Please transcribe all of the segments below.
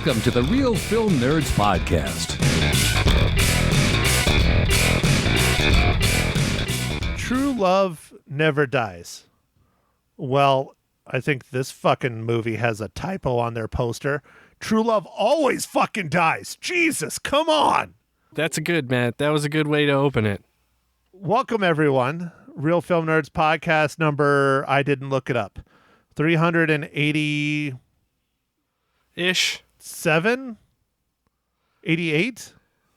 Welcome to the Real Film Nerds Podcast. True love never dies. Well, I think this fucking movie has a typo on their poster. True love always fucking dies. Jesus, come on. That's a good, Matt. That was a good way to open it. Welcome, everyone. Real Film Nerds Podcast number, I didn't look it up, 380... Ish. 88?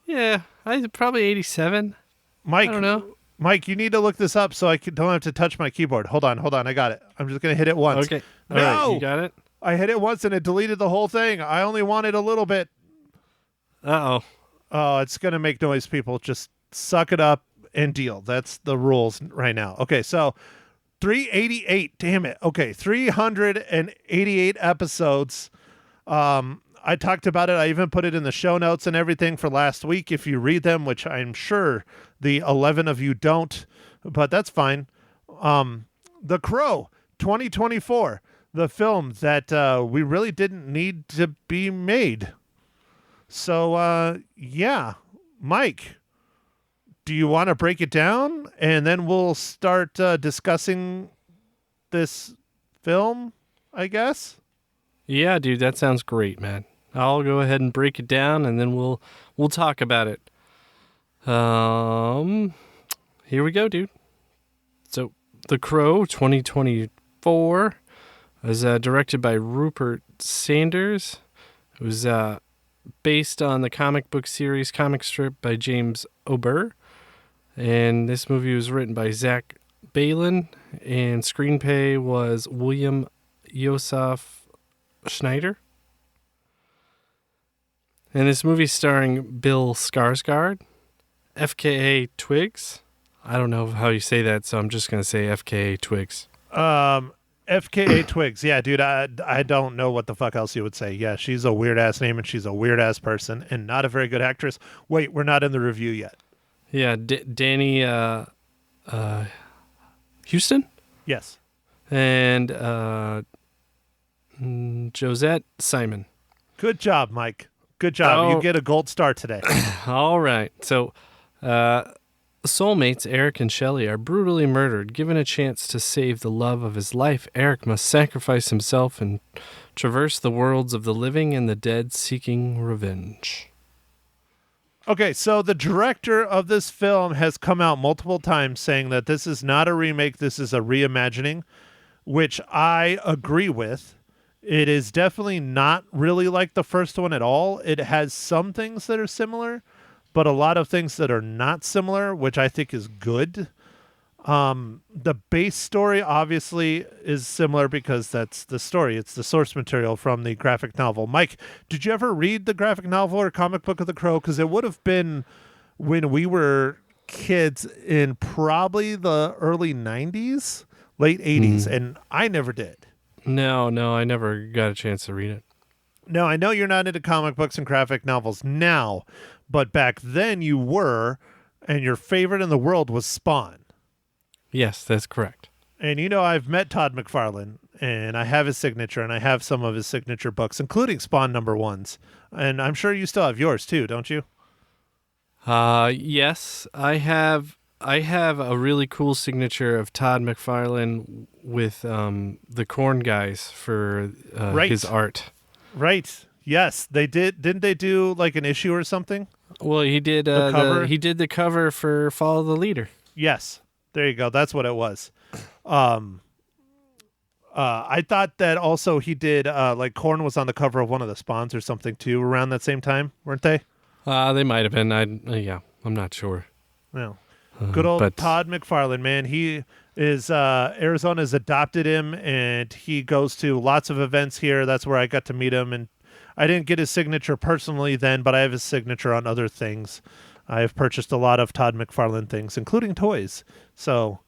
Yeah, I probably 87. Mike, I don't know. Mike, you need to look this up so I don't have to touch my keyboard. Hold on. I got it. I'm just going to hit it once. Okay. No! All right, you got it? I hit it once and it deleted the whole thing. I only wanted a little bit. Uh-oh. Oh, it's going to make noise, people. Just suck it up and deal. That's the rules right now. Okay, so 388. Damn it. Okay, 388 episodes. I talked about it. I even put it in the show notes and everything for last week. If you read them, which I'm sure the 11 of you don't, but that's fine. The Crow 2024, the film that we really didn't need to be made. So, yeah, Mike, do you want to break it down? And then we'll start discussing this film, I guess. Yeah, dude, that sounds great, man. I'll go ahead and break it down, and then we'll talk about it. Here we go, dude. So, The Crow 2024 was directed by Rupert Sanders. It was based on the comic book series comic strip by James O'Byrne. And this movie was written by Zach Balin, and screenplay was William Yosef Schneider. And this movie starring Bill Skarsgård, FKA Twigs. I don't know how you say that, so I'm just going to say FKA Twigs. FKA Twigs. Yeah, dude, I don't know what the fuck else you would say. Yeah, she's a weird-ass name, and she's a weird-ass person, and not a very good actress. Wait, we're not in the review yet. Yeah, Danny Houston? Yes. And Josette Simon. Good job, Mike. Good job. You get a gold star today. All right. So, soulmates Eric and Shelley are brutally murdered. Given a chance to save the love of his life, Eric must sacrifice himself and traverse the worlds of the living and the dead, seeking revenge. Okay, so the director of this film has come out multiple times saying that this is not a remake, this is a reimagining, which I agree with. It is definitely not really like the first one at all. It has some things that are similar, but a lot of things that are not similar, which I think is good. The base story obviously is similar because that's the story. It's the source material from the graphic novel. Mike, did you ever read the graphic novel or comic book of The Crow? Because it would have been when we were kids in probably the early 90s, late 80s, and I never did. No, I never got a chance to read it. Now, I know you're not into comic books and graphic novels now, but back then you were, and your favorite in the world was Spawn. Yes, that's correct. And you know, I've met Todd McFarlane, and I have his signature, and I have some of his signature books, including Spawn #1s. And I'm sure you still have yours too, don't you? Yes, I have a really cool signature of Todd McFarlane with the Korn guys for his art. Right. Yes, they did. Didn't they do like an issue or something? Well, he did the cover. He did the cover for Follow the Leader. Yes. There you go. That's what it was. I thought that also he did like Korn was on the cover of one of the Spawns or something too around that same time, weren't they? They might have been. I'm not sure. No. Good old Todd McFarlane, man. He is Arizona's adopted him, and he goes to lots of events here. That's where I got to meet him, and I didn't get his signature personally then, but I have his signature on other things. I have purchased a lot of Todd McFarlane things, including toys, or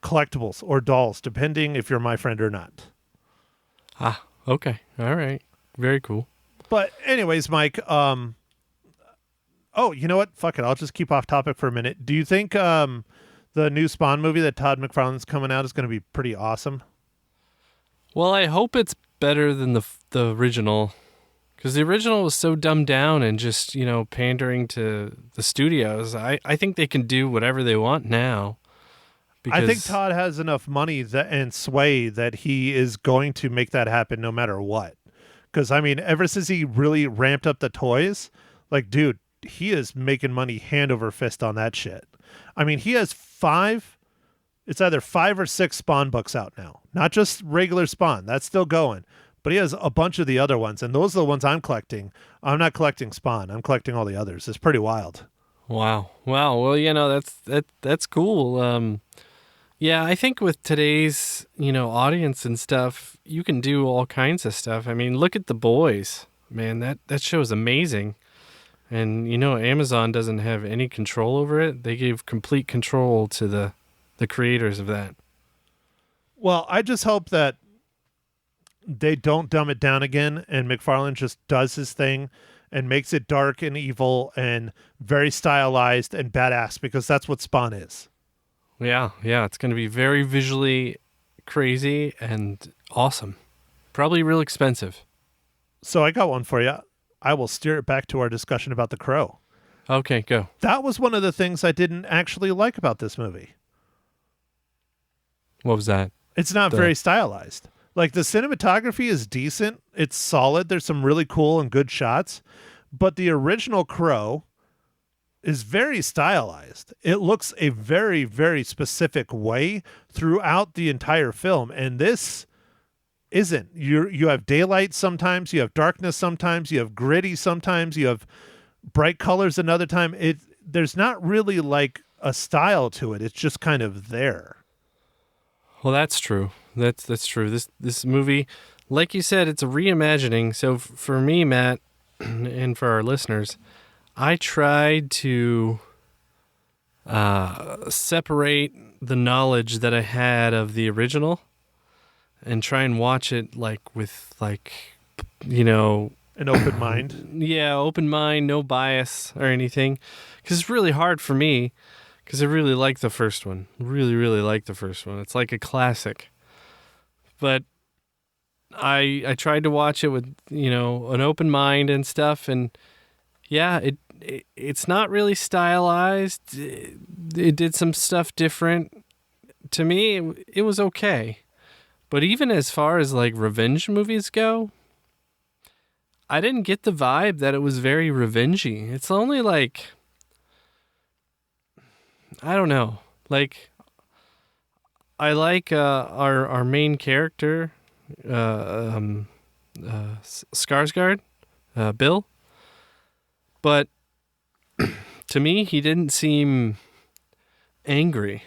collectibles or dolls, depending if you're my friend or not. Ah, okay, all right, very cool. But anyways, Mike. Oh, you know what? Fuck it. I'll just keep off topic for a minute. Do you think the new Spawn movie that Todd McFarlane's coming out is going to be pretty awesome? Well, I hope it's better than the original, Because the original was so dumbed down and just, pandering to the studios. I think they can do whatever they want now. I think Todd has enough money and sway that he is going to make that happen no matter what. Because, I mean, ever since he really ramped up the toys, like, dude, he is making money hand over fist on that shit. I mean, he has it's either 5 or 6 Spawn books out now. Not just regular Spawn. That's still going. But he has a bunch of the other ones, and those are the ones I'm collecting. I'm not collecting Spawn. I'm collecting all the others. It's pretty wild. Wow. Well, that's cool. Yeah, I think with today's, audience and stuff, you can do all kinds of stuff. I mean, look at The Boys. Man, that show is amazing. And, Amazon doesn't have any control over it. They gave complete control to the creators of that. Well, I just hope that they don't dumb it down again and McFarlane just does his thing and makes it dark and evil and very stylized and badass, because that's what Spawn is. Yeah, it's going to be very visually crazy and awesome. Probably real expensive. So I got one for you. I will steer it back to our discussion about The Crow. Okay, go. That was one of the things I didn't actually like about this movie. What was that? It's not very stylized. Like, the cinematography is decent. It's solid. There's some really cool and good shots. But the original Crow is very stylized. It looks a very, very specific way throughout the entire film. And this isn't. You have daylight sometimes. You have darkness sometimes. You have gritty sometimes. You have bright colors another time. There's not really like a style to it. It's just kind of there. Well, that's true. That's true. This movie, like you said, it's a reimagining. So for me, Matt, and for our listeners, I tried to separate the knowledge that I had of the original and try and watch it with an open mind. Yeah, open mind, no bias or anything. Because it's really hard for me, because I really like the first one. Really, really like the first one. It's like a classic. But I tried to watch it with, an open mind and stuff, and yeah, it's not really stylized. It did some stuff different. To me, it was okay. But even as far as revenge movies go, I didn't get the vibe that it was very revengey. It's only I don't know. I like our main character, Skarsgård, Bill. But to me, he didn't seem angry.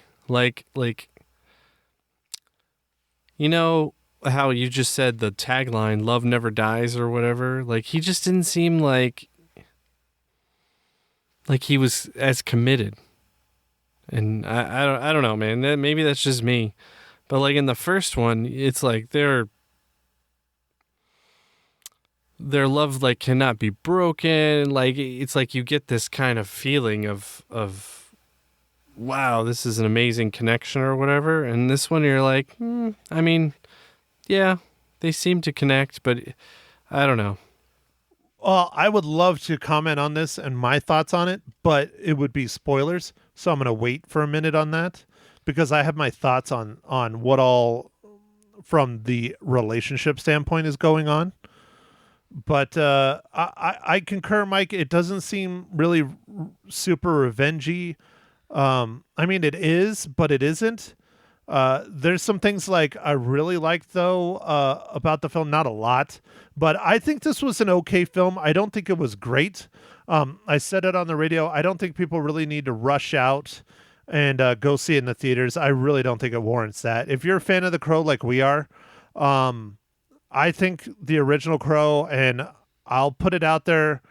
How you just said the tagline, "Love never dies" or whatever. He just didn't seem like he was as committed. And I don't know, man. Maybe that's just me. But in the first one, it's their love cannot be broken. It's you get this kind of feeling of wow, this is an amazing connection or whatever. And this one, you're I mean, yeah, they seem to connect, but I don't know. Well, I would love to comment on this and my thoughts on it, but it would be spoilers. So I'm going to wait for a minute on that, because I have my thoughts on what all from the relationship standpoint is going on. But I concur, Mike. It doesn't seem really super revengey. I mean, it is, but it isn't. There's some things I really liked, though, about the film. Not a lot, but I think this was an okay film. I don't think it was great. I said it on the radio. I don't think people really need to rush out and go see it in the theaters. I really don't think it warrants that. If you're a fan of The Crow like we are, I think the original Crow, and I'll put it out there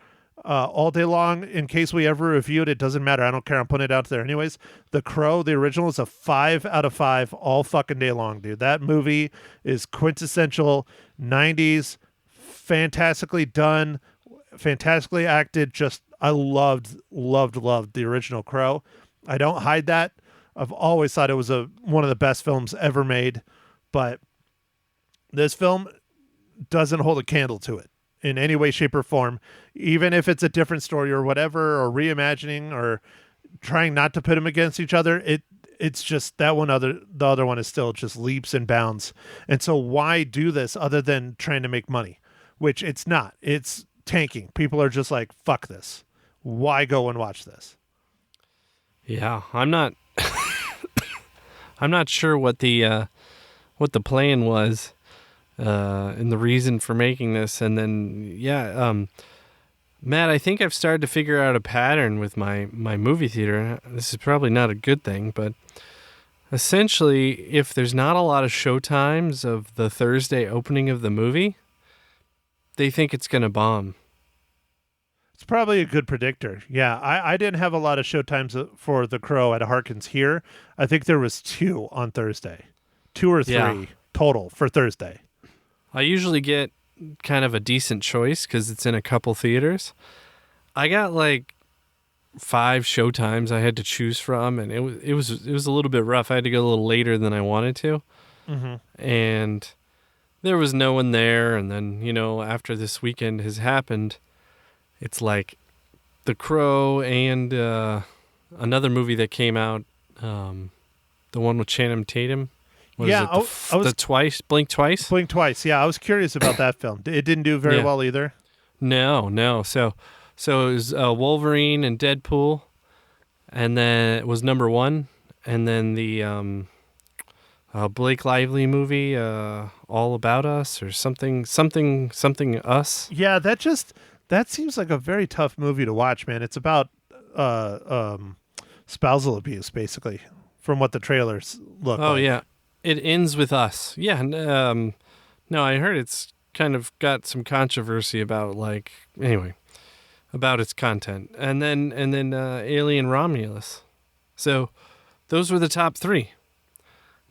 all day long in case we ever review it. It doesn't matter. I don't care. I'm putting it out there anyways. The Crow, the original, is a 5 out of 5 all fucking day long, dude. That movie is quintessential 90s, fantastically done, fantastically acted. Just, I loved the original Crow. I don't hide that. I've always thought it was one of the best films ever made, but this film doesn't hold a candle to it. in any way, shape, or form, even if it's a different story or whatever, or reimagining or trying not to put them against each other. It's just that the other one is still just leaps and bounds. And so why do this other than trying to make money? Which it's not. It's tanking. People are just like, fuck this. Why go and watch this? Yeah, I'm not I'm not sure what the plan was and the reason for making this. And then Matt, I think I've started to figure out a pattern with my movie theater. This is probably not a good thing, but essentially, if there's not a lot of show times of the Thursday opening of the movie, they think it's going to bomb. It's probably a good predictor. Yeah, I didn't have a lot of showtimes for The Crow at Harkins here. I think there was 2 on Thursday. 2 or 3 total for Thursday. I usually get kind of a decent choice because it's in a couple theaters. I got like 5 showtimes I had to choose from, and it was a little bit rough. I had to go a little later than I wanted to, and there was no one there. And then after this weekend has happened, it's like The Crow and another movie that came out, the one with Channing Tatum. What is it? Blink Twice? Blink Twice, yeah. I was curious about that film. It didn't do very well either. No. So it was Wolverine and Deadpool, and then it was number 1. And then the Blake Lively movie, All About Us or something Us. Yeah, that seems like a very tough movie to watch, man. It's about spousal abuse, basically, from what the trailers look like. Oh, yeah. It ends with us. Yeah. No, I heard it's kind of got some controversy about about its content. And then Alien Romulus. So those were the top 3.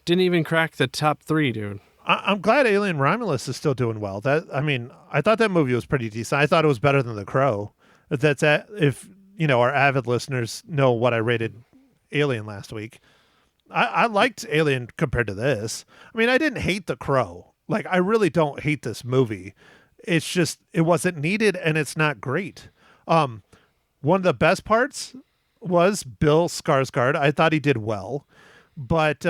Didn't even crack the top 3, dude. I'm glad Alien Romulus is still doing well. I thought that movie was pretty decent. I thought it was better than The Crow. If our avid listeners know what I rated Alien last week. I liked Alien compared to this. I mean, I didn't hate The Crow. Like, I really don't hate this movie. It's just, it wasn't needed and it's not great. One of the best parts was Bill Skarsgård. I thought he did well, but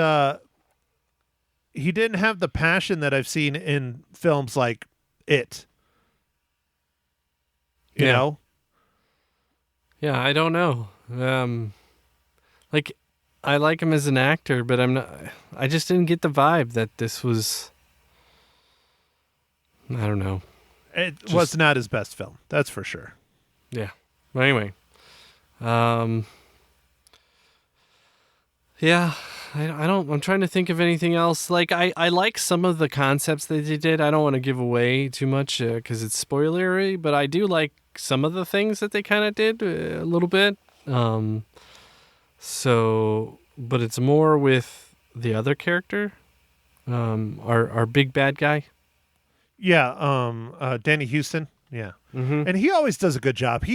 he didn't have the passion that I've seen in films like It. You know? Yeah, I don't know. I like him as an actor, but I just didn't get the vibe that this was, I don't know. It was not his best film. That's for sure. Yeah. But anyway, yeah, I'm trying to think of anything else. Like, I like some of the concepts that they did. I don't want to give away too much because it's spoilery, but I do like some of the things that they kind of did a little bit. But it's more with the other character, our big bad guy. Yeah, Danny Houston. Yeah. Mm-hmm. And he always does a good job.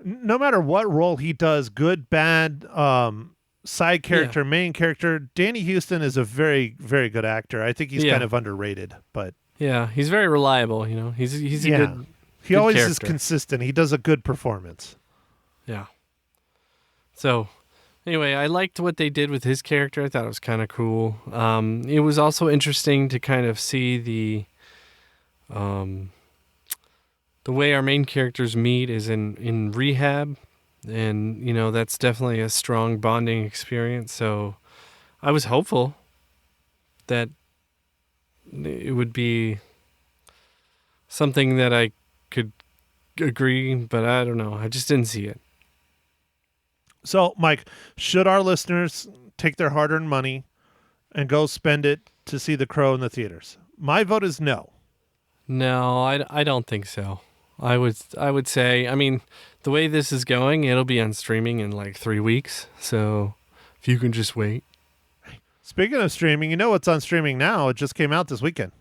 No matter what role he does, good, bad, side character, main character, Danny Houston is a very, very good actor. I think he's kind of underrated, but yeah, he's very reliable. He's a good. He always character. is consistent. He does a good performance. Yeah. So, anyway, I liked what they did with his character. I thought it was kind of cool. It was also interesting to kind of see the way our main characters meet is in rehab, and that's definitely a strong bonding experience. So, I was hopeful that it would be something that I could agree, but I don't know. I just didn't see it. So, Mike, should our listeners take their hard-earned money and go spend it to see The Crow in the theaters? My vote is no. No, I don't think so. I would say, I mean, the way this is going, it'll be on streaming in like 3 weeks. So, if you can just wait. Speaking of streaming, you know what's on streaming now? It just came out this weekend.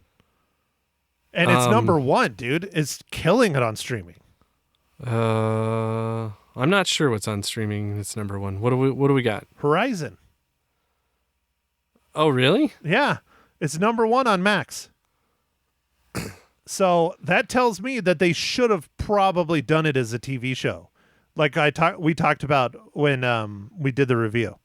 And it's number 1, dude. It's killing it on streaming. I'm not sure what's on streaming. It's number 1. What do we got? Horizon. Oh, really? Yeah. It's number 1 on Max. So that tells me that they should have probably done it as a TV show, like we talked about when we did the review.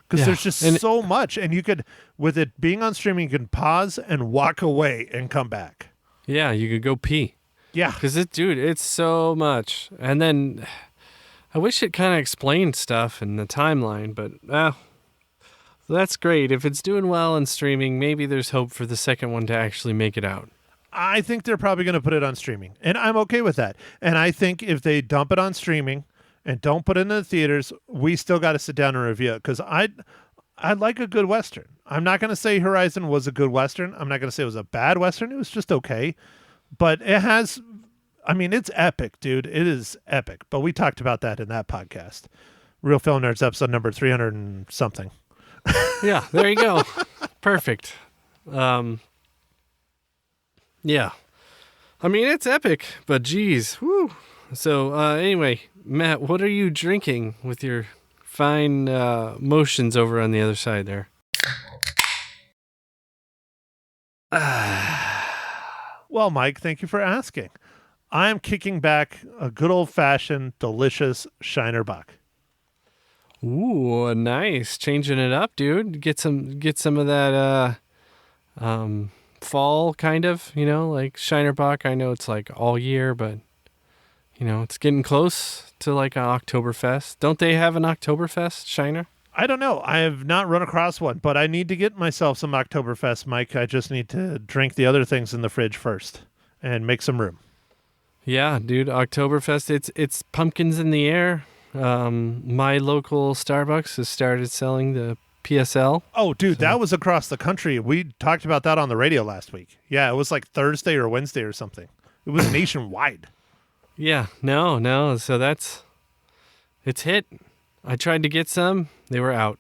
Because there's just so much, and you could, with it being on streaming, you can pause and walk away and come back. Yeah, you could go pee. Yeah. Because, it's so much. And then I wish it kind of explained stuff in the timeline, but that's great. If it's doing well in streaming, maybe there's hope for the second one to actually make it out. I think they're probably going to put it on streaming, and I'm okay with that. And I think if they dump it on streaming and don't put it in the theaters, we still got to sit down and review it, because I like a good Western. I'm not going to say Horizon was a good Western. I'm not going to say it was a bad Western. It was just okay. But it has, it's epic, dude. It is epic. But we talked about that in that podcast. Real Film Nerds episode number 300 and something. Yeah, there you go. Perfect. Yeah. It's epic, but geez. Whew. So, anyway, Matt, what are you drinking with your fine motions over on the other side there? Well, Mike, thank you for asking. I'm kicking back a good old-fashioned, delicious Shiner Bock. Ooh, nice. Changing it up, dude. Get some of that fall kind of, like Shiner Bock. I know it's like all year, but it's getting close to like an Oktoberfest. Don't they have an Oktoberfest, Shiner? I don't know. I have not run across one, but I need to get myself some Oktoberfest, Mike. I just need to drink the other things in the fridge first and make some room. Yeah, dude, Oktoberfest, it's pumpkins in the air. My local Starbucks has started selling the PSL. Oh, dude, that was across the country. We talked about that on the radio last week. Yeah, it was like Thursday or Wednesday or something. It was nationwide. Yeah, no. So it's hit. I tried to get some. They were out.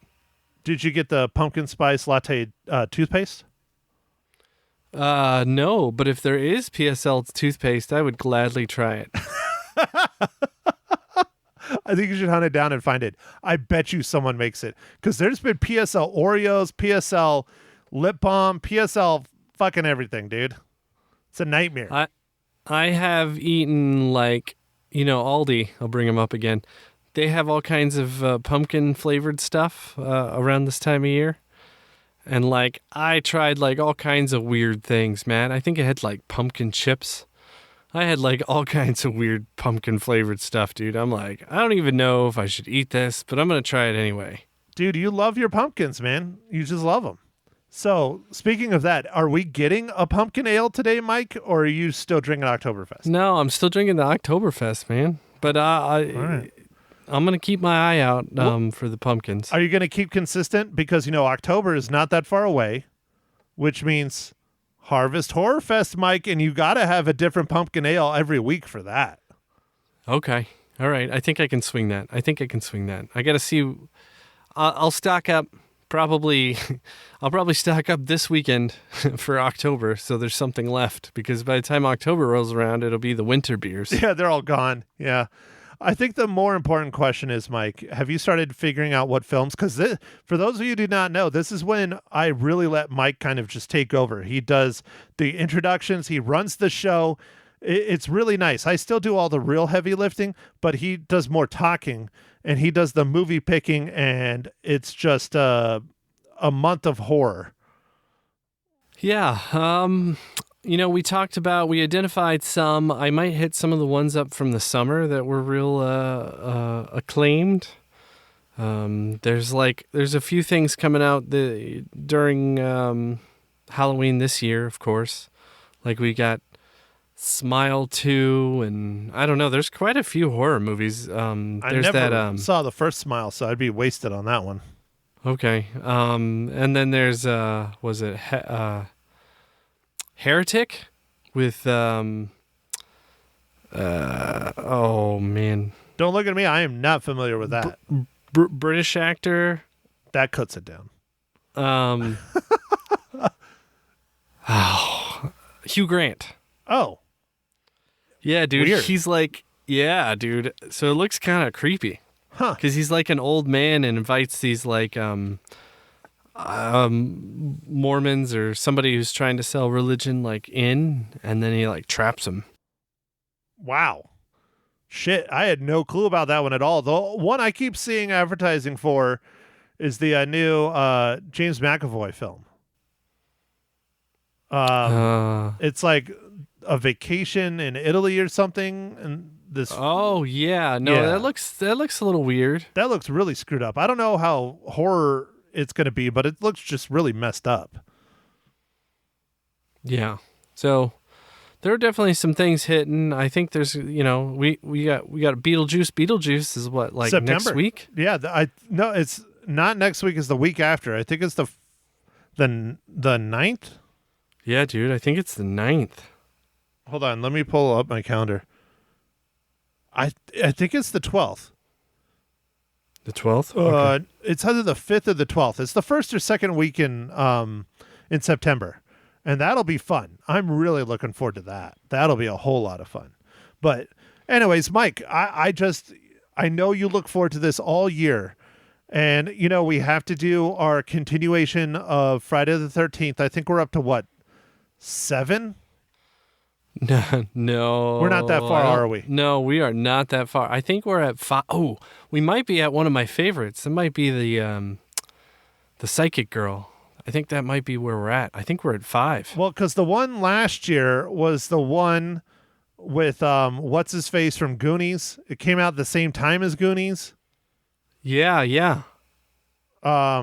Did you get the pumpkin spice latte toothpaste? No, but if there is PSL toothpaste, I would gladly try it. I think you should hunt it down and find it. I bet you someone makes it, because there's been PSL Oreos, PSL lip balm, PSL fucking everything, dude. It's a nightmare. I have eaten Aldi. I'll bring them up again. They have all kinds of pumpkin flavored stuff around this time of year. And I tried all kinds of weird things, man. I think it had pumpkin chips. I had all kinds of weird pumpkin flavored stuff, dude. I'm I don't even know if I should eat this, but I'm going to try it anyway. Dude, you love your pumpkins, man. You just love them. So, speaking of that, are we getting a pumpkin ale today, Mike, or are you still drinking Oktoberfest? No, I'm still drinking the Oktoberfest, man. But all right. I'm going to keep my eye out for the pumpkins. Are you going to keep consistent? Because, October is not that far away, which means Harvest Horror Fest, Mike, and you got to have a different pumpkin ale every week for that. Okay. All right. I think I can swing that. I got to see. I'll stock up. I'll probably stock up this weekend for October, so there's something left, because by the time October rolls around, it'll be the winter beers. Yeah, they're all gone. Yeah. I think the more important question is, Mike, have you started figuring out what films? Because for those of you who do not know, this is when I really let Mike kind of just take over. He does the introductions. He runs the show. It's really nice. I still do all the real heavy lifting, but he does more talking, and he does the movie picking, and it's just a month of horror. Yeah. We identified some. I might hit some of the ones up from the summer that were real acclaimed. There's a few things coming out during Halloween this year, of course. We got Smile 2, and I don't know. There's quite a few horror movies. I never saw the first Smile, so I'd be wasted on that one. Okay. And then there's Heretic with oh man. Don't look at me. I am not familiar with that. British actor. That cuts it down. Hugh Grant. Oh. Yeah, dude. Weird. He's yeah, dude. So it looks kind of creepy. Huh. Because he's an old man and invites these Mormons or somebody who's trying to sell religion like in, and then he like traps them. Wow. Shit, I had no clue about that one at all. The one I keep seeing advertising for is the new James McAvoy film. It's like a vacation in Italy or something, and this. Oh yeah, no, Yeah. that looks a little weird. That looks really screwed up. I don't know how horror it's going to be, but it looks just really messed up. Yeah, so there are definitely some things hitting. I think there's we got Beetlejuice. Beetlejuice is what, like September. next week? Yeah, no, it's not next week. It's the week after. I think it's the 9th. Yeah, dude, I think it's the 9th. Hold on, let me pull up my calendar. I think it's the 12th. The 12th? Okay. It's either the 5th or the 12th. It's the first or second week in September, and that'll be fun. I'm really looking forward to that. That'll be a whole lot of fun. But anyways, Mike, I know you look forward to this all year, and we have to do our continuation of Friday the 13th. I think we're up to what, 7? No. We're not that far, are we? No, we are not that far. I think we're at 5. Oh, we might be at one of my favorites. It might be the Psychic Girl. I think that might be where we're at. I think we're at 5. Well, because the one last year was the one with what's his face from Goonies. It came out at the same time as Goonies. Yeah. I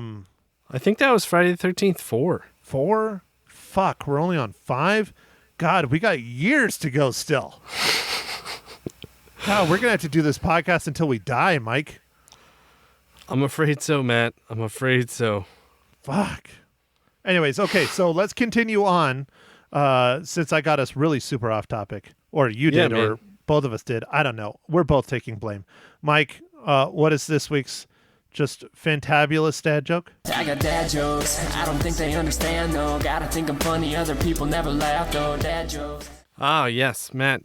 think that was Friday the 13th 4. 4? Fuck, we're only on 5? God, we got years to go still. God, we're going to have to do this podcast until we die, Mike. I'm afraid so, Matt. I'm afraid so. Fuck. Anyways, okay, so let's continue on since I got us really super off topic. Or you did, man. or both of us did. I don't know. We're both taking blame. Mike, what is this week's just fantabulous dad joke? I got dad jokes. I don't think they understand, though. Gotta think I'm funny. Other people never laugh, though. Dad jokes. Ah, yes, Matt.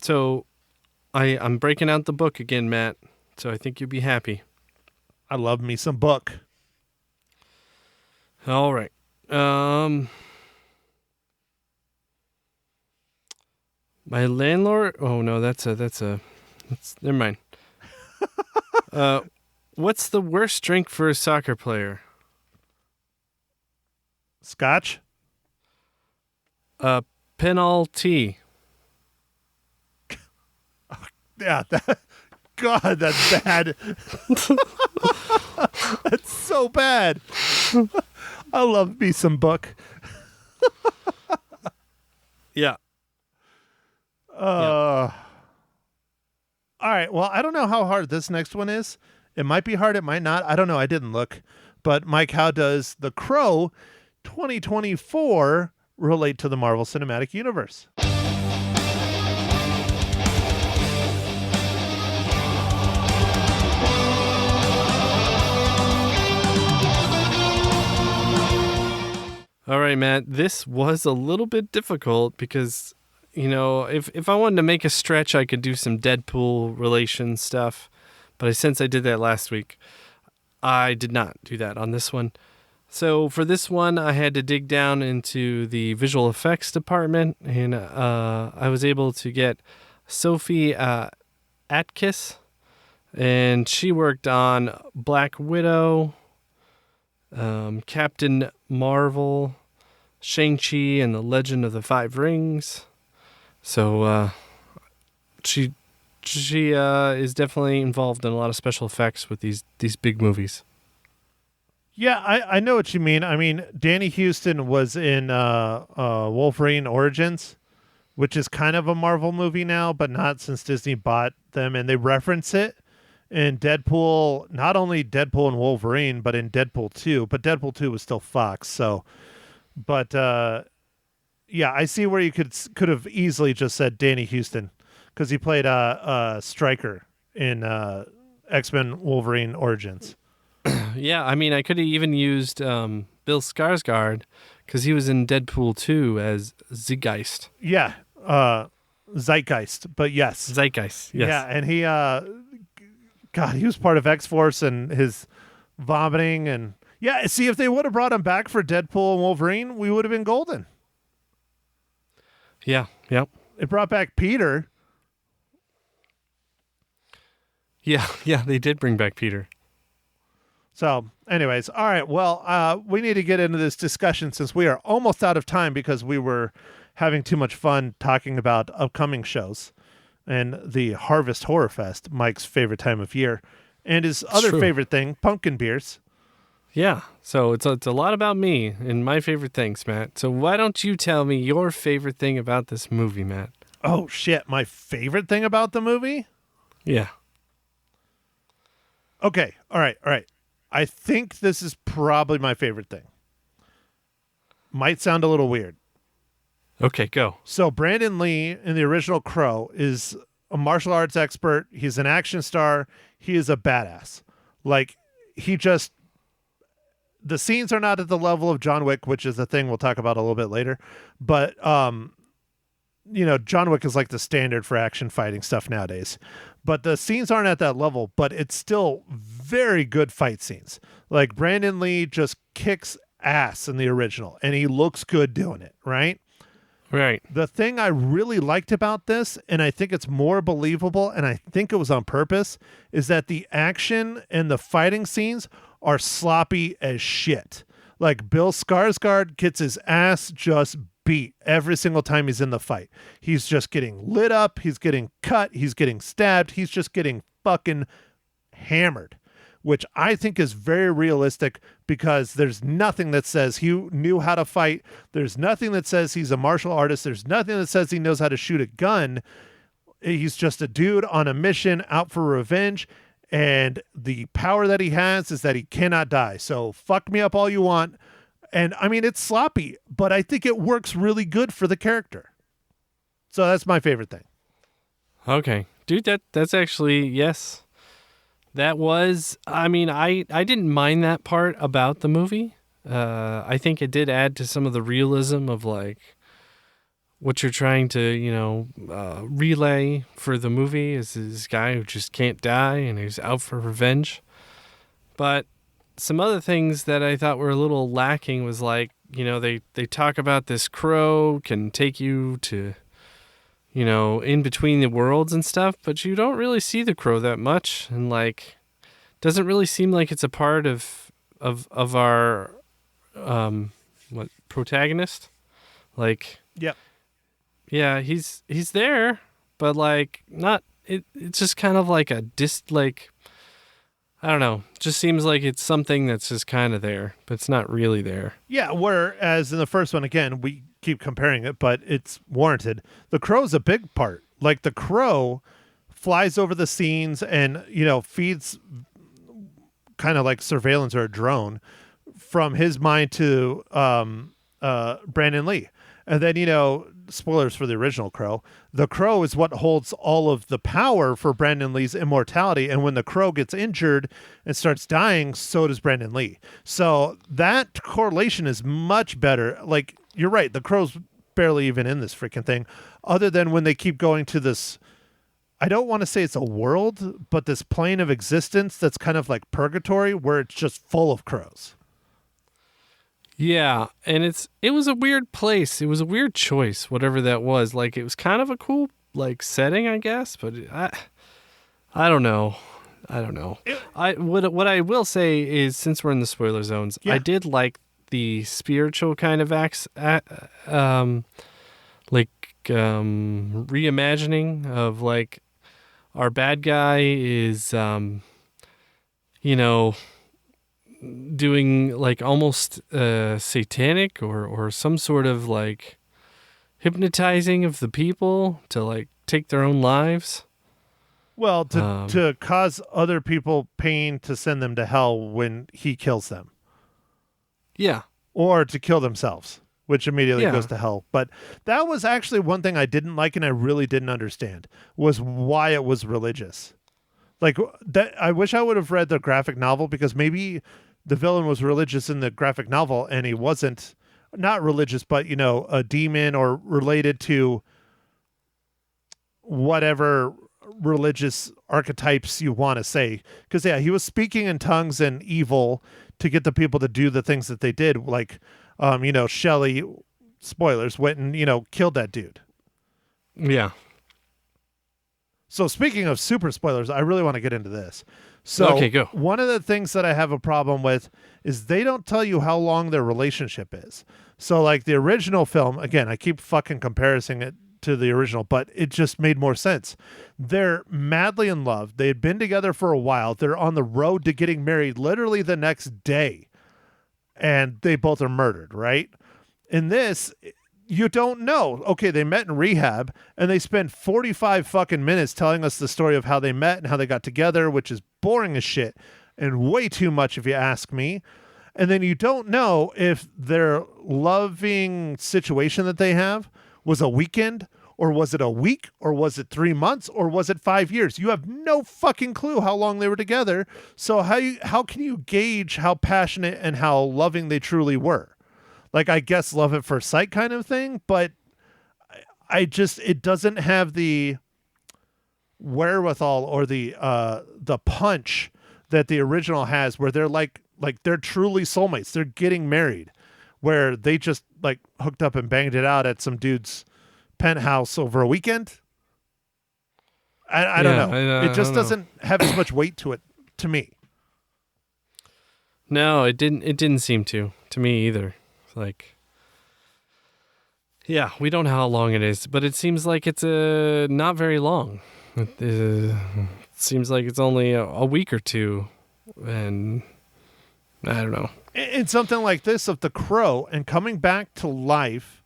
So I'm breaking out the book again, Matt. So I think you'll be happy. I love me some book. All right. My landlord. Oh no, that's never mind. What's the worst drink for a soccer player? Scotch? Penalty. Yeah, God, that's bad. That's so bad. I love me some book. Yeah. All right. Well, I don't know how hard this next one is. It might be hard. It might not. I don't know. I didn't look. But Mike, how does The Crow 2024 relate to the Marvel Cinematic Universe? All right, Matt. This was a little bit difficult because, if I wanted to make a stretch, I could do some Deadpool relation stuff. But since I did that last week, I did not do that on this one. So for this one, I had to dig down into the visual effects department, and I was able to get Sophie Atkins, and she worked on Black Widow, Captain Marvel, Shang-Chi, and the Legend of the Five Rings. So she is definitely involved in a lot of special effects with these big movies. Yeah, I know what you mean. I mean, Danny Houston was in Wolverine Origins, which is kind of a Marvel movie now, but not since Disney bought them, and they reference it in Deadpool, not only Deadpool and Wolverine, but in Deadpool 2. But Deadpool 2 was still Fox, so... But, yeah, I see where you could have easily just said Danny Houston, because he played Stryker in X-Men Wolverine Origins. Yeah, I mean, I could have even used Bill Skarsgård, because he was in Deadpool 2 as Zeitgeist. Yeah, Zeitgeist, but yes. Zeitgeist, yes. Yeah, and he, God, he was part of X-Force and his vomiting, and Yeah, see, if they would have brought him back for Deadpool and Wolverine, we would have been golden. Yeah. Yep. It brought back Peter. Yeah. Yeah. They did bring back Peter. So, anyways, all right. Well, we need to get into this discussion since we are almost out of time because we were having too much fun talking about upcoming shows and the Harvest Horror Fest, Mike's favorite time of year, and his other true. favorite thing, pumpkin beers. Yeah. So it's a lot about me and my favorite things, Matt. So why don't you tell me your favorite thing about this movie, Matt? Oh, shit. My favorite thing about the movie? Yeah. Okay. All right. I think this is probably my favorite thing. Might sound a little weird. Okay, go. So Brandon Lee in the original Crow is a martial arts expert. He's an action star. He is a badass. Like, the scenes are not at the level of John Wick, which is a thing we'll talk about a little bit later. But, John Wick is like the standard for action fighting stuff nowadays. But the scenes aren't at that level, but it's still very good fight scenes. Like, Brandon Lee just kicks ass in the original, and he looks good doing it, right? Right. The thing I really liked about this, and I think it's more believable, and I think it was on purpose, is that the action and the fighting scenes are sloppy as shit. Like, Bill Skarsgård gets his ass just beat every single time he's in the fight. He's just getting lit up. He's getting cut. He's getting stabbed. He's just getting fucking hammered, which I think is very realistic because there's nothing that says he knew how to fight. There's nothing that says he's a martial artist. There's nothing that says he knows how to shoot a gun. He's just a dude on a mission out for revenge. And the power that he has is that he cannot die. So fuck me up all you want. And I mean, it's sloppy, but I think it works really good for the character. So that's my favorite thing. Okay. Dude, that's actually, yes. That was, I mean, I didn't mind that part about the movie. I think it did add to some of the realism of like what you're trying to, relay for the movie is this guy who just can't die and he's out for revenge. But some other things that I thought were a little lacking was like, they talk about this crow can take you to, in between the worlds and stuff, but you don't really see the crow that much. And like, doesn't really seem like it's a part of our, protagonist. Like, Yep. Yeah, he's there, but like not. It's just kind of like I don't know. Just seems like it's something that's just kind of there, but it's not really there. Yeah, whereas in the first one, again, we keep comparing it, but it's warranted. The crow's a big part. Like, the crow flies over the scenes and, feeds kind of like surveillance or a drone from his mind to Brandon Lee. And then, spoilers for the original Crow, the Crow is what holds all of the power for Brandon Lee's immortality. And when the Crow gets injured and starts dying, so does Brandon Lee. So that correlation is much better. Like, you're right, the Crow's barely even in this freaking thing, other than when they keep going to this, I don't want to say it's a world, but this plane of existence that's kind of like purgatory where it's just full of crows. Yeah, and it was a weird place. It was a weird choice, whatever that was. Like, it was kind of a cool like setting, I guess, but I don't know. What I will say is, since we're in the spoiler zones, Yeah. I did like the spiritual kind of reimagining of like our bad guy is doing like almost satanic or some sort of like hypnotizing of the people to like take their own lives. Well, to cause other people pain to send them to hell when he kills them. Yeah. Or to kill themselves, which immediately Yeah. goes to hell. But that was actually one thing I didn't like and I really didn't understand, was why it was religious. Like, that, I wish I would have read the graphic novel, because maybe the villain was religious in the graphic novel and he wasn't, not religious, but, a demon or related to whatever religious archetypes you want to say. Because, yeah, he was speaking in tongues and evil to get the people to do the things that they did. Like, Shelley, spoilers, went and, killed that dude. Yeah. So speaking of super spoilers, I really want to get into this. So Okay, go. One of the things that I have a problem with is they don't tell you how long their relationship is. So like the original film, again, I keep fucking comparing it to the original, but it just made more sense. They're madly in love. They had been together for a while. They're on the road to getting married literally the next day. And they both are murdered, right? In this, you don't know. Okay, they met in rehab and they spent 45 fucking minutes telling us the story of how they met and how they got together, which is boring as shit and way too much if you ask me. And then you don't know if their loving situation that they have was a weekend or was it a week or was it 3 months or was it 5 years? You have no fucking clue how long they were together. So how can you gauge how passionate and how loving they truly were? Like, I guess love at first sight kind of thing, but it doesn't have the wherewithal or the punch that the original has, where they're like they're truly soulmates. They're getting married, where they just like hooked up and banged it out at some dude's penthouse over a weekend. I don't know. It just doesn't have as much weight to it to me. No, it didn't seem to me either. Like, yeah, we don't know how long it is, but it seems like it's not very long. It seems like it's only a week or two, and I don't know. In something like this of The Crow and coming back to life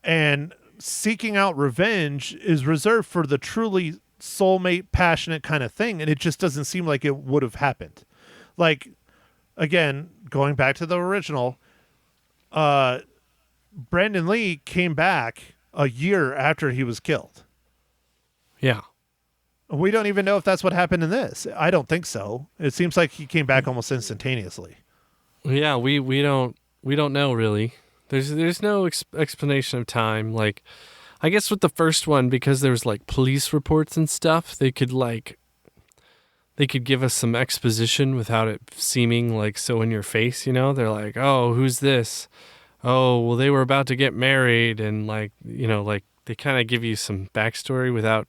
and seeking out revenge is reserved for the truly soulmate, passionate kind of thing, and it just doesn't seem like it would have happened. Like, again, going back to the original, Brandon Lee came back a year after he was killed. Yeah. We don't even know if that's what happened in this. I don't think so. It seems like he came back almost instantaneously. Yeah, we don't know really. There's no explanation of time. Like, I guess with the first one, because there was like police reports and stuff, they could give us some exposition without it seeming like so in your face, They're like, oh, who's this? Oh, well, they were about to get married, and like they kind of give you some backstory without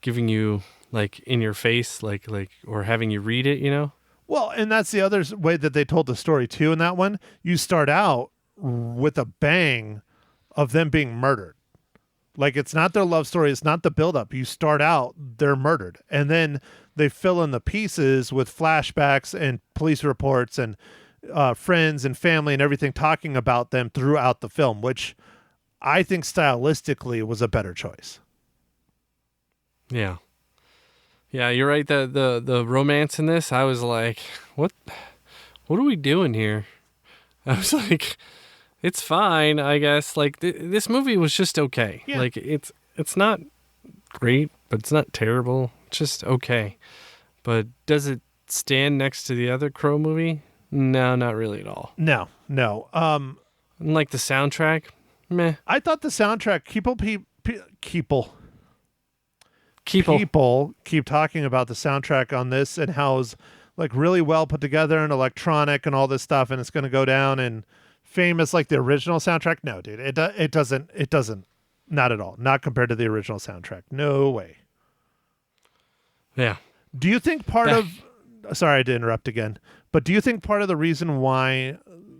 giving you like in your face, like or having you read it, Well, and that's the other way that they told the story too. In that one, you start out with a bang of them being murdered. Like, it's not their love story. It's not the buildup. You start out, they're murdered. And then they fill in the pieces with flashbacks and police reports and friends and family and everything talking about them throughout the film, which I think stylistically was a better choice. Yeah. Yeah, you're right. The romance in this, I was like, what are we doing here? I was like, it's fine, I guess. Like, this movie was just okay. Yeah. Like, it's not great, but it's not terrible. It's just okay. But does it stand next to the other Crow movie? No, not really at all. No. And like the soundtrack, meh. I thought the soundtrack, people keep talking about the soundtrack on this and how it's like really well put together and electronic and all this stuff, and it's going to go down and famous like the original soundtrack. No, dude, it doesn't, not at all. Not compared to the original soundtrack. No way. Yeah. Do you think sorry to interrupt again, but do you think part of the reason why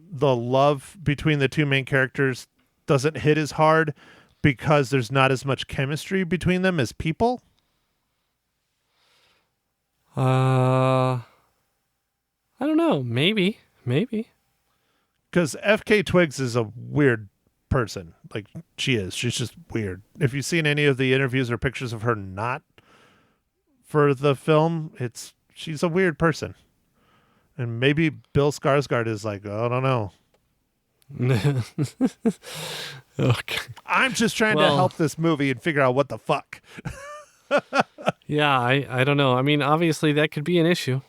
the love between the two main characters doesn't hit as hard because there's not as much chemistry between them as people? I don't know. Maybe. Because FK Twigs is a weird person. Like, she's just weird. If you've seen any of the interviews or pictures of her not for the film, she's a weird person. And maybe Bill Skarsgård is like, I don't know. Okay. I'm just trying to help this movie and figure out what the fuck. Yeah, I don't know. I mean, obviously that could be an issue.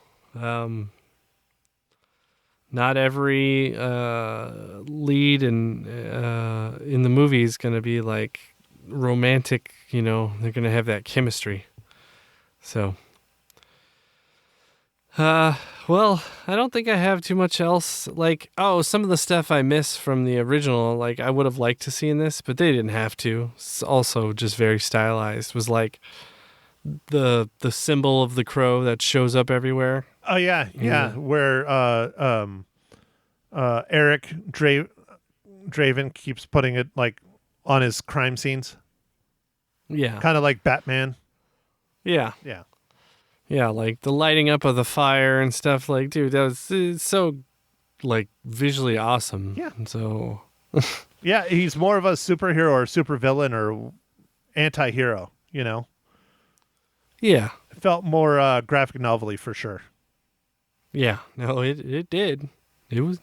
Not every lead in the movie is going to be like romantic, they're going to have that chemistry. So, well, I don't think I have too much else. Like, some of the stuff I miss from the original, like I would have liked to see in this, but they didn't have to. It's also just very stylized. Was like the symbol of the crow that shows up everywhere. Oh yeah, yeah. Where Eric Draven keeps putting it like on his crime scenes. Yeah. Kind of like Batman. Yeah. Yeah. Yeah, like the lighting up of the fire and stuff. Like, dude, it's so like visually awesome. Yeah. And so Yeah, he's more of a superhero or supervillain or anti-hero, Yeah. It felt more graphic novel-y for sure. Yeah. No, it did. It was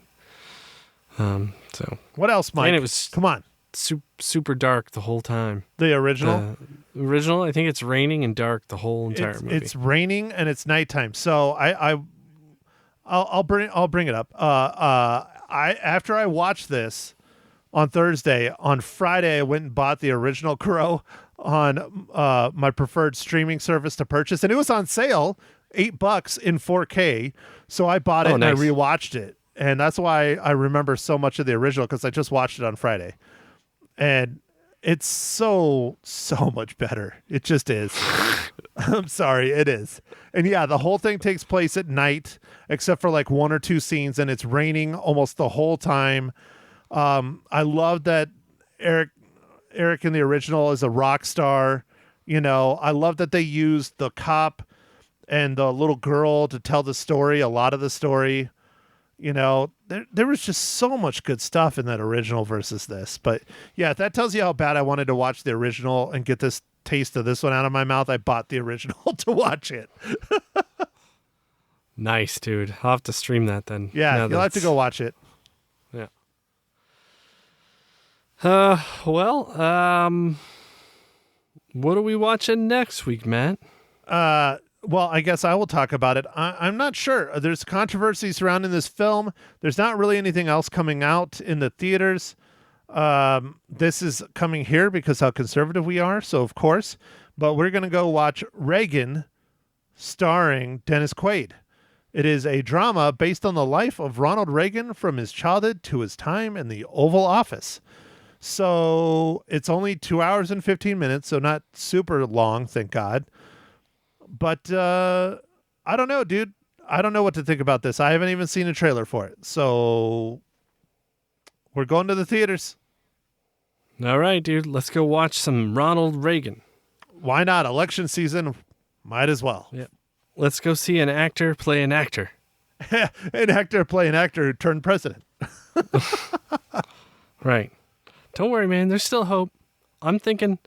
so What else, Mike? And it was Come on. super dark the whole time. The original? Original, I think it's raining and dark the whole entire movie. It's raining and it's nighttime. So I'll bring it up. After I watched this on Thursday, on Friday I went and bought the original Crow on my preferred streaming service to purchase, and it was on sale, $8 in 4K. So I bought it and nice. I rewatched it, and that's why I remember so much of the original, because I just watched it on Friday, and it's so much better. It just is. I'm sorry, it is. And yeah, the whole thing takes place at night, except for like one or two scenes, and it's raining almost the whole time. I love that Eric in the original is a rock star. I love that they used the cop and the little girl to tell the story, a lot of the story. There was just so much good stuff in that original versus this. But yeah, if that tells you how bad I wanted to watch the original and get this taste of this one out of my mouth, I bought the original to watch it. Nice, dude. I'll have to stream that then. Yeah, you'll have to go watch it. Yeah. Well, what are we watching next week, Matt? Well, I guess I will talk about it. I'm not sure. There's controversy surrounding this film. There's not really anything else coming out in the theaters. This is coming here because how conservative we are, so of course. But we're going to go watch Reagan, starring Dennis Quaid. It is a drama based on the life of Ronald Reagan from his childhood to his time in the Oval Office. So it's only 2 hours and 15 minutes, so not super long, thank God. But I don't know, dude. I don't know what to think about this. I haven't even seen a trailer for it. So we're going to the theaters. All right, dude. Let's go watch some Ronald Reagan. Why not? Election season. Might as well. Yeah. Let's go see an actor play an actor. An actor play an actor who turned president. Right. Don't worry, man. There's still hope. I'm thinking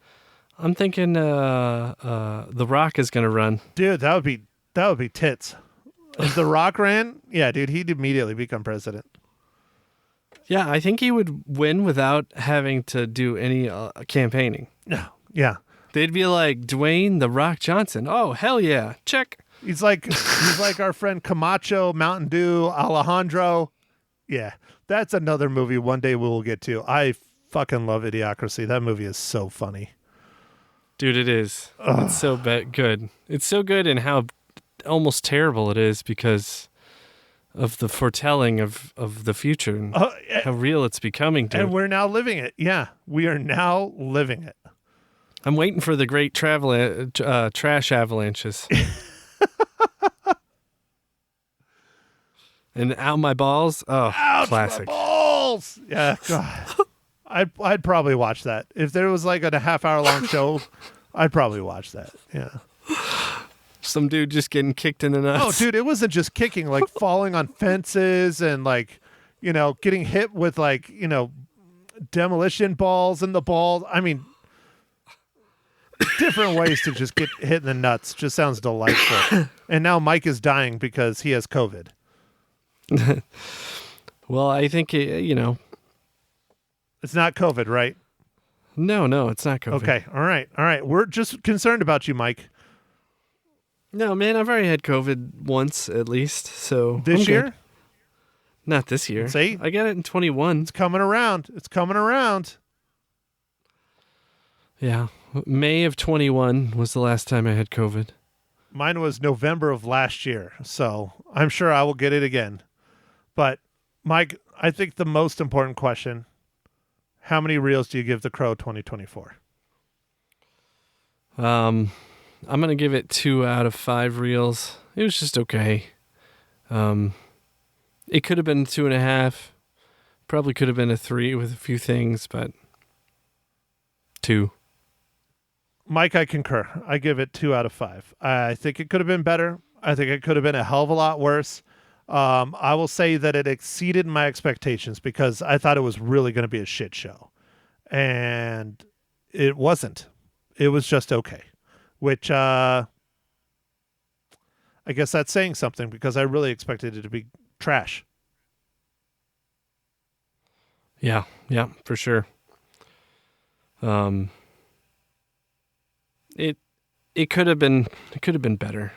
The Rock is gonna run. Dude, that would be tits. If The Rock ran, yeah, dude, he'd immediately become president. Yeah, I think he would win without having to do any campaigning. No, yeah. They'd be like, Dwayne The Rock Johnson. Oh, hell yeah. Check. He's like our friend Camacho, Mountain Dew, Alejandro. Yeah, that's another movie one day we will get to. I fucking love Idiocracy. That movie is so funny. Dude, it is. Ugh. It's so good. It's so good in how almost terrible it is because of the foretelling of the future and how real it's becoming, dude. And we're now living it. Yeah, we are now living it. I'm waiting for the great trash avalanches. And out my balls. Oh, ouch, classic. My balls. Yeah, God. I'd probably watch that. If there was like a half-hour long show, I'd probably watch that. Yeah. Some dude just getting kicked in the nuts. Oh, dude, it wasn't just kicking, like falling on fences and like, getting hit with like, demolition balls in the balls. I mean, different ways to just get hit in the nuts. Just sounds delightful. And now Mike is dying because he has COVID. Well, I think, It's not COVID, right? No, it's not COVID. Okay. All right. We're just concerned about you, Mike. No, man, I've already had COVID once at least. So this I'm year? Good. Not this year. See? I got it in 21. It's coming around. Yeah. May of 21 was the last time I had COVID. Mine was November of last year, so I'm sure I will get it again. But, Mike, I think the most important question, how many reels do you give The Crow 2024? I'm going to give it 2 out of 5 reels. It was just okay. It could have been 2.5. Probably could have been a 3 with a few things, but 2. Mike, I concur. I give it 2 out of 5. I think it could have been better. I think it could have been a hell of a lot worse. I will say that it exceeded my expectations because I thought it was really going to be a shit show. And it wasn't. It was just okay. Which, I guess that's saying something because I really expected it to be trash. Yeah, for sure. It could have been better.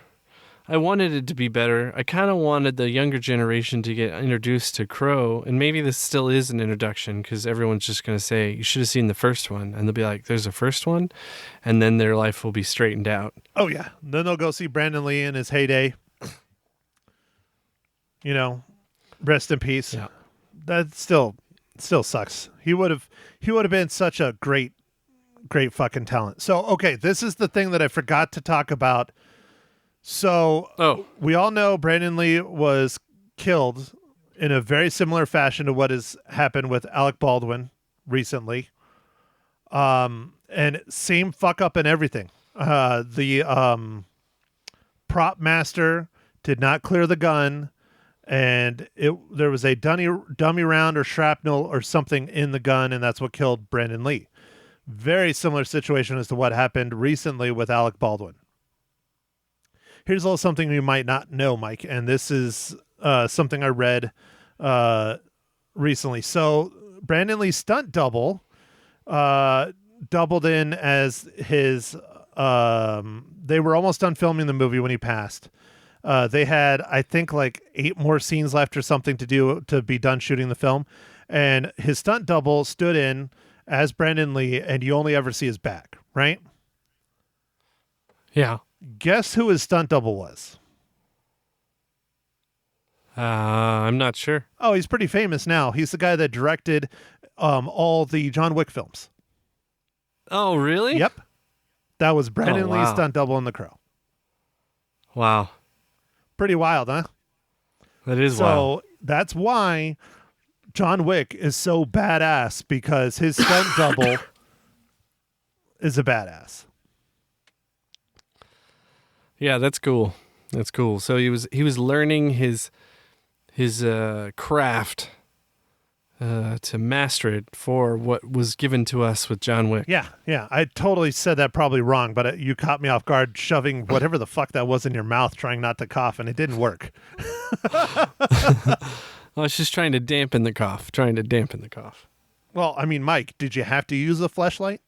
I wanted it to be better. I kind of wanted the younger generation to get introduced to Crow, and maybe this still is an introduction because everyone's just going to say, you should have seen the first one, and they'll be like, there's a first one, and then their life will be straightened out. Oh, yeah. Then they'll go see Brandon Lee in his heyday. You know, rest in peace. Yeah. That still sucks. He would have been such a great fucking talent. So, okay, this is the thing that I forgot to talk about. So, we all know Brandon Lee was killed in a very similar fashion to what has happened with Alec Baldwin recently. And same fuck up and everything. The prop master did not clear the gun, and there was a dummy round or shrapnel or something in the gun, and that's what killed Brandon Lee. Very similar situation as to what happened recently with Alec Baldwin. Here's a little something you might not know, Mike, and this is something I read recently. So Brandon Lee's stunt double doubled in as his they were almost done filming the movie when he passed. They had, I think, like 8 more scenes left or something to be done shooting the film, and his stunt double stood in as Brandon Lee, and you only ever see his back, right? Yeah. Guess who his stunt double was? I'm not sure. Oh, he's pretty famous now. He's the guy that directed all the John Wick films. Oh, really? Yep. That was Brandon Lee's wow. stunt double in The Crow. Wow. Pretty wild, huh? That is wild. So that's why John Wick is so badass, because his stunt double is a badass. Yeah, that's cool. That's cool. So he was learning his craft to master it for what was given to us with John Wick. Yeah. I totally said that probably wrong, but you caught me off guard shoving whatever the fuck that was in your mouth, trying not to cough, and it didn't work. I was just trying to dampen the cough. Well, I mean, Mike, did you have to use a fleshlight?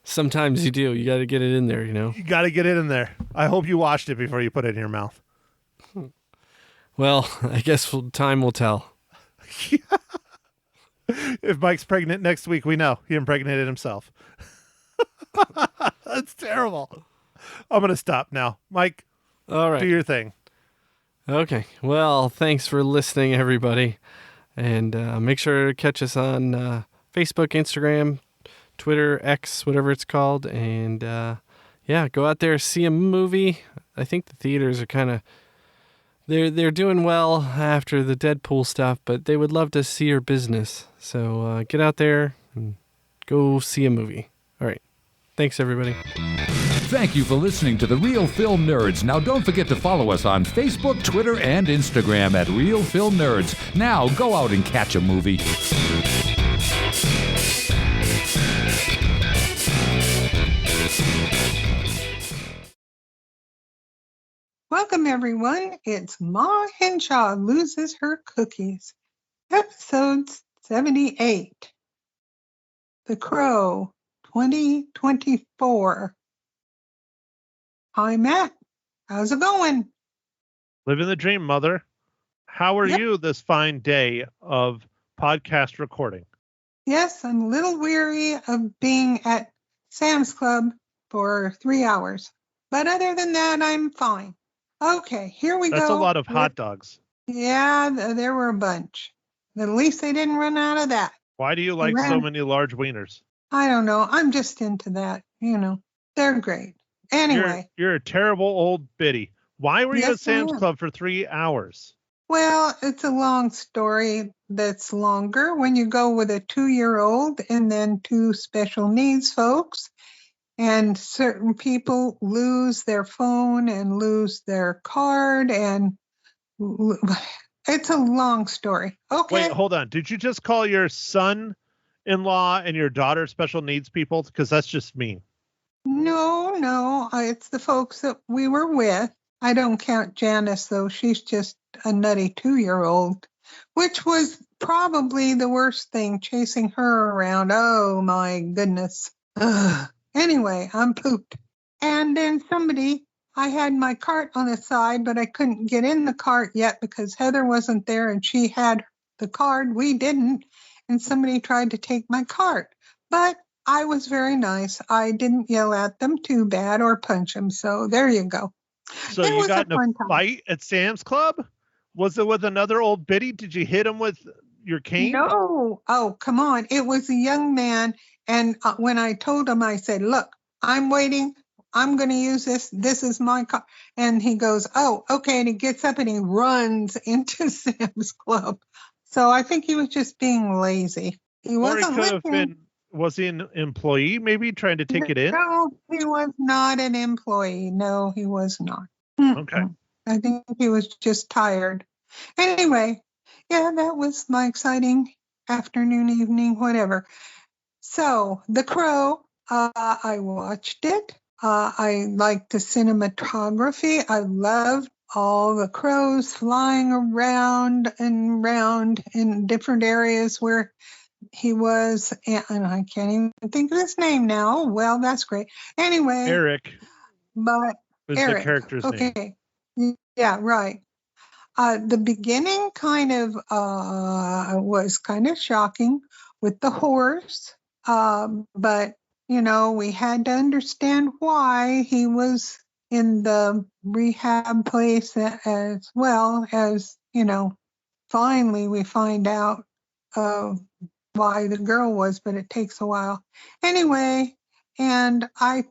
Sometimes you do. You got to get it in there, you know? You got to get it in there. I hope you washed it before you put it in your mouth. Well, I guess time will tell. If Mike's pregnant next week, we know he impregnated himself. That's terrible. I'm going to stop now. Mike, all right. Do your thing. Okay. Well, thanks for listening, everybody. And make sure to catch us on Facebook, Instagram, Twitter, X, whatever it's called. And go out there, see a movie. I think the theaters are kind of... They're doing well after the Deadpool stuff, but they would love to see your business. So get out there and go see a movie. All right. Thanks, everybody. Thank you for listening to The Real Film Nerds. Now, don't forget to follow us on Facebook, Twitter, and Instagram at Real Film Nerds. Now, go out and catch a movie. Welcome, everyone. It's Ma Henshaw Loses Her Cookies, episode 78. The Crow, 2024. Hi, Matt. How's it going? Living the dream, mother. How are you this fine day of podcast recording? Yes, I'm a little weary of being at Sam's Club for 3 hours. But other than that, I'm fine. Okay, here we That's go. a lot of hot dogs. Yeah, there were a bunch. At least they didn't run out of that. Why do you like so ran- many large wieners? I don't know. I'm just into that. They're great. Anyway, You're a terrible old biddy. Why were you Yes, at Sam's I am. Club for 3 hours? well, it's a long story that's longer when you go with a 2-year-old and then 2 special needs folks. And certain people lose their phone and lose their card, and it's a long story. Okay. Wait, hold on. Did you just call your son-in-law and your daughter special needs people? Because that's just mean. No, it's the folks that we were with. I don't count Janice, though. She's just a nutty 2-year-old, which was probably the worst thing, chasing her around. Oh, my goodness. Ugh. Anyway, I'm pooped. And then I had my cart on the side, but I couldn't get in the cart yet because Heather wasn't there and she had the card. We didn't. And somebody tried to take my cart. But I was very nice. I didn't yell at them too bad or punch them. So there you go. So It you was got in a fun time. fight at Sam's Club? Was it with another old biddy? Did you hit him with your cane? No. Oh, come on. It was a young man. And when I told him, I said, look, I'm waiting. I'm going to use this. This is my car. And he goes, oh, okay. And he gets up and he runs into Sam's Club. So I think he was just being lazy. He Or he wasn't could have listening. been, was he an employee maybe trying to take it in? No, he was not an employee. No, he was not. Okay. I think he was just tired. Anyway, yeah, that was my exciting afternoon, evening, whatever. So, The Crow, I watched it. I liked the cinematography. I loved all the crows flying around and around in different areas where he was, and I can't even think of his name now. Well, that's great. Anyway, Eric but was Eric, the character's name. okay. Yeah, right. The beginning kind of was kind of shocking with the horse, but we had to understand why he was in the rehab place as well as finally we find out why the girl was, but it takes a while. Anyway, and I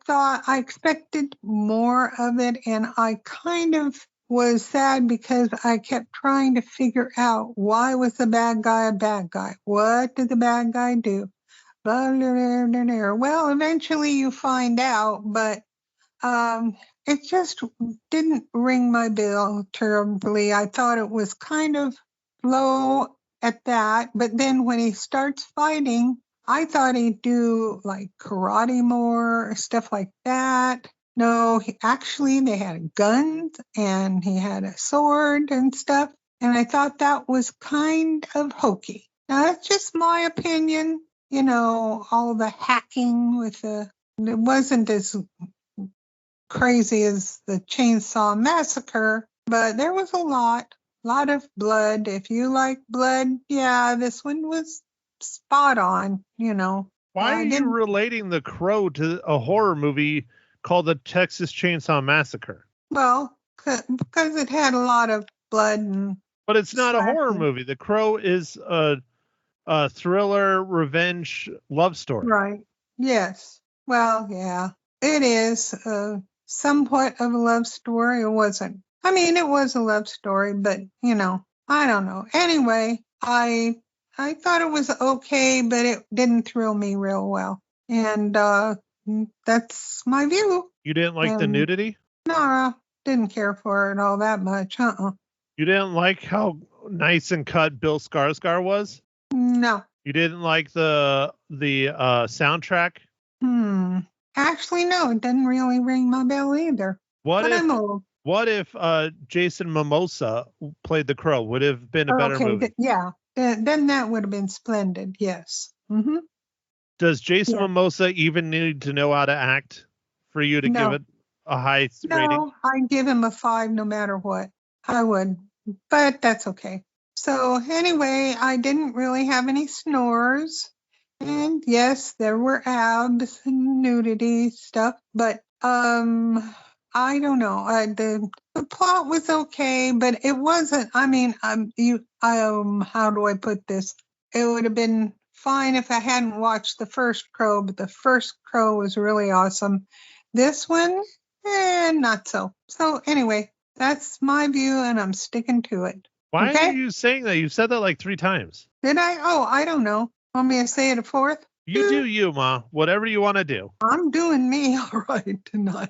expected more of it, and I kind of was sad because I kept trying to figure out why was the bad guy a bad guy? What did the bad guy do? Blah, blah, blah, blah, blah. Well, eventually you find out, but it just didn't ring my bell terribly. I thought it was kind of low at that, but then when he starts fighting, I thought he'd do like karate more, stuff like that. No, actually they had guns and he had a sword and stuff. And I thought that was kind of hokey. Now that's just my opinion. All the hacking it wasn't as crazy as the Chainsaw Massacre, but there was a lot of blood. If you like blood, yeah, this one was spot on, Why are you relating The Crow to a horror movie called The Texas Chainsaw Massacre? Well, because it had a lot of blood But it's not a horror slashing. movie. The Crow is a thriller, revenge, love story. Right. Yes. Well, yeah, it is somewhat of a love story. It wasn't. I mean, it was a love story, but I don't know. Anyway, I thought it was okay, but it didn't thrill me real well. And that's my view. You didn't like the nudity? No, didn't care for it all that much. You didn't like how nice and cut Bill Skarsgård was? No. You didn't like the soundtrack? Actually, no, it doesn't really ring my bell either. I'm old. What if Jason Momoa played the Crow? Would have been a better movie. Yeah, then that would have been splendid. Yes. Mm-hmm. Does Jason Momoa even need to know how to act for you to give it a high rating? No, I'd give him a 5 no matter what. I would, but that's okay. So anyway, I didn't really have any snores. And yes, there were abs and nudity stuff, but I don't know. The plot was okay, but it wasn't. I mean, how do I put this? It would have been fine if I hadn't watched the first Crow, but the first Crow was really awesome. This one, not so. So anyway, that's my view, and I'm sticking to it. Why Okay. are you saying that? You've said that like 3 times. Did I? Oh, I don't know. Want me to say it a fourth? You do you, Ma. Whatever you want to do. I'm doing me all right tonight.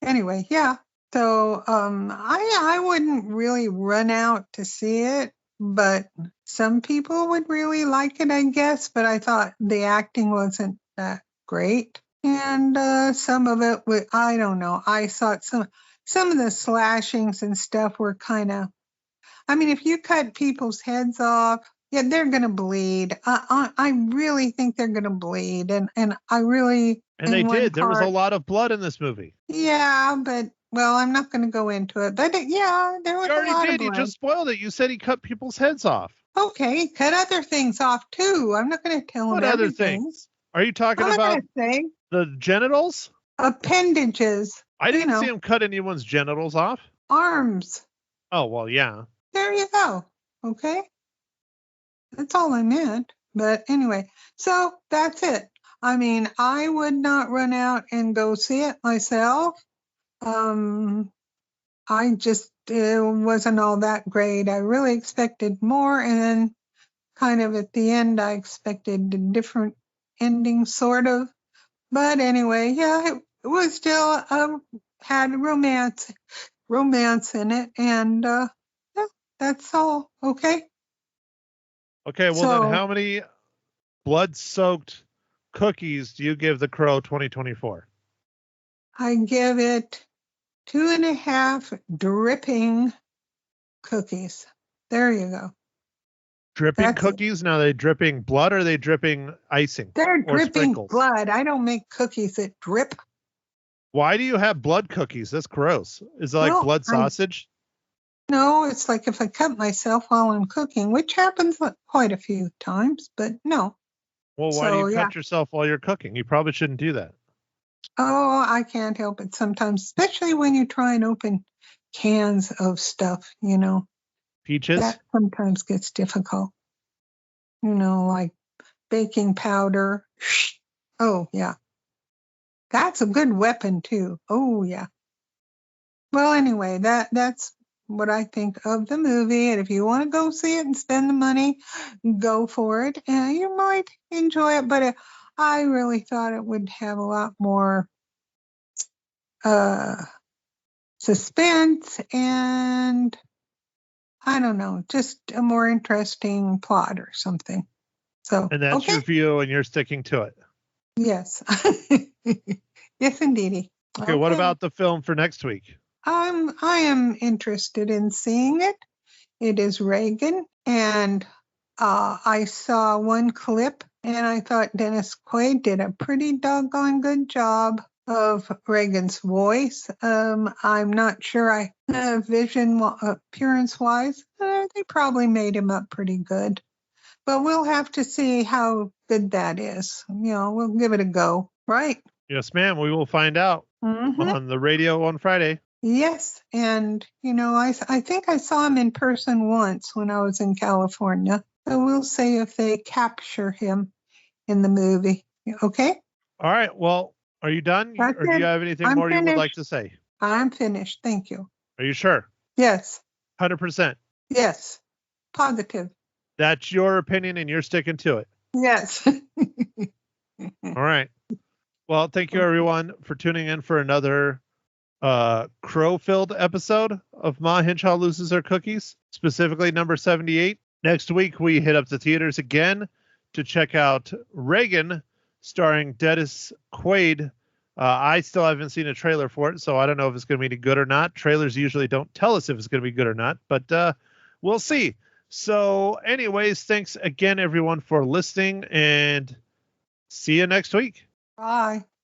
Anyway, yeah. So I wouldn't really run out to see it, but some people would really like it, I guess. But I thought the acting wasn't that great, and some of it I don't know. I thought some of the slashings and stuff were kind of. I mean, if you cut people's heads off, yeah, they're gonna bleed. I really think they're gonna bleed, and I really. And they did. There was a lot of blood in this movie. Yeah, but well, I'm not going to go into it. But yeah, there was You a lot already of did. You blood. just spoiled it. You said he cut people's heads off. Okay, cut other things off too. I'm not going to tell What them other everything. things? Are you talking I'm not about going to say the genitals? appendages, I didn't know. see him cut anyone's genitals off. arms. Oh, well, yeah. There you go. Okay, that's all I meant. But anyway, so that's it. I mean, I would not run out and go see it myself. I just it wasn't all that great. I really expected more, and then kind of at the end, I expected a different ending, sort of. But anyway, yeah, it was still had romance in it, and yeah, that's all. Okay. Okay, well, So- then how many blood-soaked cookies do you give The Crow 2024? I give it 2.5 dripping cookies. There you go. Dripping That's it. cookies? Now, are they dripping blood or are they dripping icing? They're or dripping sprinkles? blood. I don't make cookies that drip. Why do you have blood cookies? That's gross. Is it like Well, blood sausage? No, it's like if I cut myself while I'm cooking, which happens quite a few times, but no. Well, why so, do you yeah. cut yourself while you're cooking? You probably shouldn't do that. Oh, I can't help it sometimes, especially when you try and open cans of stuff, Peaches? that sometimes gets difficult. Like baking powder. Oh, yeah. That's a good weapon too. Oh, yeah. Well, anyway, that's what I think of the movie. And if you want to go see it and spend the money, go for it. And you might enjoy it, but I really thought it would have a lot more suspense and I don't know, just a more interesting plot or something. So, And that's okay. your view, and you're sticking to it. Yes. Yes, indeedy. Okay, what about the film for next week? I am interested in seeing it. It is Reagan, and I saw one clip, and I thought Dennis Quaid did a pretty doggone good job of Reagan's voice. I'm not sure appearance-wise, they probably made him up pretty good. But we'll have to see how good that is. We'll give it a go, right? Yes, ma'am. We will find out Mhm. on the radio on Friday. Yes, and I think I saw him in person once when I was in California. So we'll see if they capture him in the movie. Okay, All right. Well, are you done? That's Or do you it. have anything I'm more you would finished. like to say? I'm finished. Thank you. Are you sure? Yes, 100%. yes, positive. That's your opinion, and you're sticking to it. Yes. All right. Well, thank you, everyone, for tuning in for another crow-filled episode of Ma Hinshaw Loses Her Cookies, specifically number 78. Next week, we hit up the theaters again to check out Reagan, starring Dennis Quaid. I still haven't seen a trailer for it, so I don't know if it's going to be any good or not. Trailers usually don't tell us if it's going to be good or not, but we'll see. So anyways, thanks again, everyone, for listening, and see you next week. Bye.